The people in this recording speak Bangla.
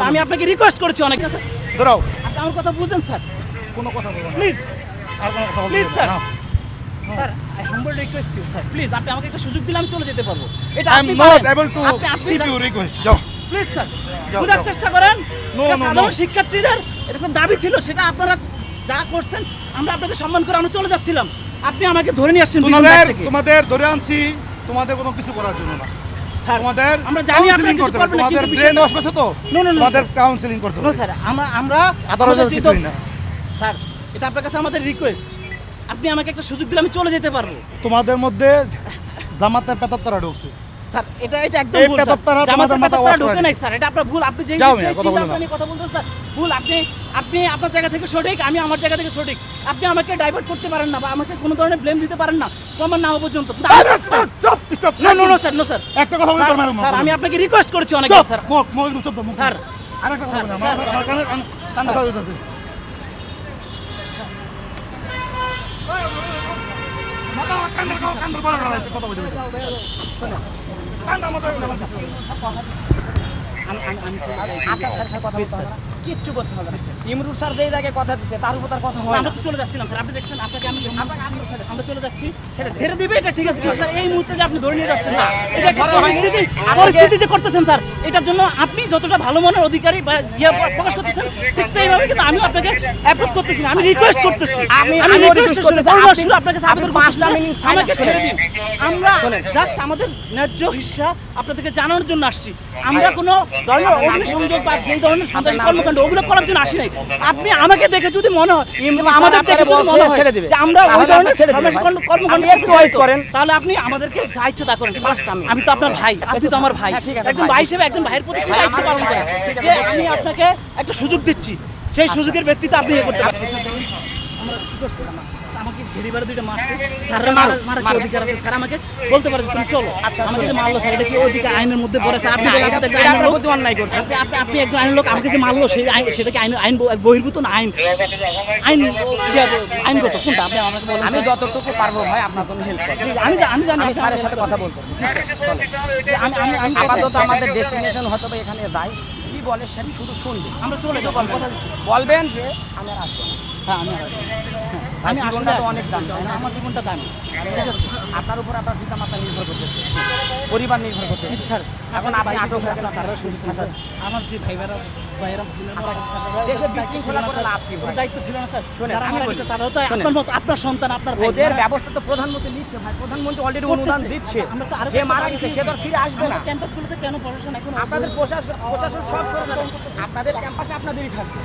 আমি আপনাকে রিকোয়েস্ট করেছি অনেক স্যার, আমার কথা বুঝেন স্যার, কোনো কথা বলবেন না প্লিজ আর কোনো কথা বলবেন প্লিজ স্যার, না sir I humble request you sir, please আপনি আমাকে একটা সুযোগ দিলে আমি চলে যেতে পারবো। এটা আই এম আপনি নট পারেন। এবল টু আপনি গিভ ইউ রিকোয়েস্ট যাও প্লিজ স্যার যাও, বোঝার যাও। চেষ্টা করেন। No, এটা no, সাধারণ no. শিক্ষার্থীদের এরকম দাবি ছিল, সেটা আপনারা যা করছেন আমরা আপনাকে সম্মান করে আমরা চলে যাচ্ছিলাম, আপনি আমাকে ধরে নিয়ে আসছেন পিছন দিক থেকে। তোমাদের ধরে আনছি তোমাদের কোনো কিছু করার জন্য না স্যার, তোমাদের আমরা জানি আপনি counseling কিছু করতে হবে, করবেন না, তোমাদের কিন্তু ব্রেন বিষয়টা- ওয়াশ করছে তো No, no, no, তোমাদের sir. কাউন্সিলিং করতে নো হবে স্যার, আমরা আদালতের আমাদের চিন্তা- কিছুই না। স্যার এটা আপনার কাছে আমাদের রিকোয়েস্ট, আপনি আমাকে একটা সুযোগ দিলে আমি চলে যেতে পারবো। তোমাদের মধ্যে জামাতের পেতাত্তারা ঢুকছে স্যার এটা একদম এই ভুল স্যার। পেতাত্তারা জামাতের তোমাদের মাথা পেতাত্তারা wash ঢোকে করে নাই স্যার, এটা আপনার ভুল। আপনি যে যাও মিয়া, কথা চিন্তা বলো না। আপনি কথা বলতেছেন স্যার ভুল। আপনি আপনার জায়গা থেকে সঠিক, আমি আমার জায়গা থেকে সঠিক। আপনি আমাকে ডাইভার্ট করতে পারেন না বা আমাকে কোনো ধরনের ব্লেম দিতে পারেন না প্রমাণ না হওয়া পর্যন্ত। No no no sir, no sir, একটা কথা বলতে পারবেন স্যার আমি আপনাকে রিকোয়েস্ট করেছি অনেক স্যার। স্যার আরেকটা কথা বলবেন আমার কানে কথা বলতেছে কথা বলতে কিচ্ছু করতে হবে না। ইমরুল স্যার যেই জায়গায় কথা দিচ্ছে তার উপর তার কথা হয় না। আমরা তো চলে যাচ্ছিলাম স্যার, আপনি দেখছেন আপনাকে আমি আমরা চলে যাচ্ছি, ছেড়ে দিবে এটা ঠিক আছে, কিন্তু স্যার এই মুহূর্তে যে আপনি ধরে নিয়ে যাচ্ছেন না, এটা একটা পরিস্থিতি যে করতেছেন স্যার, এটার জন্য আপনি যতটা ভালো মনের অধিকারী বা ইয়ে প্রকাশ করতেছেন ঠিক সেইভাবে কিন্তু আমি আপনাকে অ্যাপ্রোচ করতেছি না, আমি রিকোয়েস্ট করতেছি। আমি রিকোয়েস্ট শুনে আপনাকে সাবধান করতেছি, আমাকে ছেড়ে দিন। আমরা জাস্ট আমাদের ন্যায্য হিস্সা আপনাদেরকে জানানোর জন্য আসছি। আমরা কোনো ধরনের অগ্নিসংযোগ বা যেই ধরনের সন্ত্রাসী কর্মকাণ্ড ওগুলো করার জন্য আসি নাই। আপনি আমাকে দেখে যদি মনে হয় আমাদের দেখে যদি মনে হয় যে আমরা ওই ধরনের সন্ত্রাসী কর্মকাণ্ড করেন, তাহলে আপনি আমাদেরকে যা ইচ্ছে তা করেন। আমি তো আপনার ভাই, আপনি তো আমার ভাই, একজন ভাই হিসেবে একজন ভাইয়ের প্রতি কি দায়িত্ব পালন করেন যে আমি আপনাকে একটা সুযোগ দিচ্ছি, সেই সুযোগের ভিত্তিতে আপনি ইয়ে করতে পারেন। আমরা কি করছিলাম, আমাকে ঘেরিবারে দুইটা মারছে, স্যারের মারার কি অধিকার আছে? স্যার আমাকে বলতে পারে যে তুমি চলো, আমাকে যে মারলো স্যার এটা কি অধিকার আইনের মধ্যে পড়ে? স্যার আপনি অন্যায় করছেন, আপনি একজন আইনের লোক, আমাকে যে মারলো সেটা কি আইন বহির্ভূত না আইনগত কোনটা? আপনি আমাকে বলেন। আমি যতটুকু পারবো ভাই আপনার জন্য হেল্প করব। আমি জানি আমি স্যারের সাথে কথা বলবো। আমি আপাতত আমাদের ডেস্টিনেশন হয়তো বা এখানে যাই, কি বলে সে শুধু শুনবে। আমরা চলে যাবো, কথা দিচ্ছি। বলবেন যে আমি আর আসবো না। হ্যাঁ আমি আমি আসলে আসলে অনেক দাম তাই না? আমার জীবনটা দামি। আপনার উপর আপনার পিতা মাতা নির্ভর করতেছে, পরিবার নির্ভর করতেছে। স্যার এখন আপনি আটক হয়ে গেলেন, স্যাররা শুনছেন স্যার, আমার যে ভাইরা দেশে বিশৃঙ্খলা করে লাভ কি ভাই? দায়িত্ব ছিল না স্যার, শোনেন, যারা আমি মারা বলি। গেছে তারাও তো শোনেন। আপনার মতো, আপনার সন্তান, আপনার ভাই। ওদের ব্যবস্থা তো প্রধানমন্ত্রী নিচ্ছে ভাই, প্রধানমন্ত্রী অলরেডি অনুদান দিচ্ছে। আমরা তো আরো সে মারা গেছে, সে তো আর ফিরে আসবে না। ক্যাম্পাসগুলোতে কেন প্রশাসন এখন আপনাদের প্রশাসন সব করে দেবে। আপনাদের ক্যাম্পাসে আপনাদেরই থাকবে।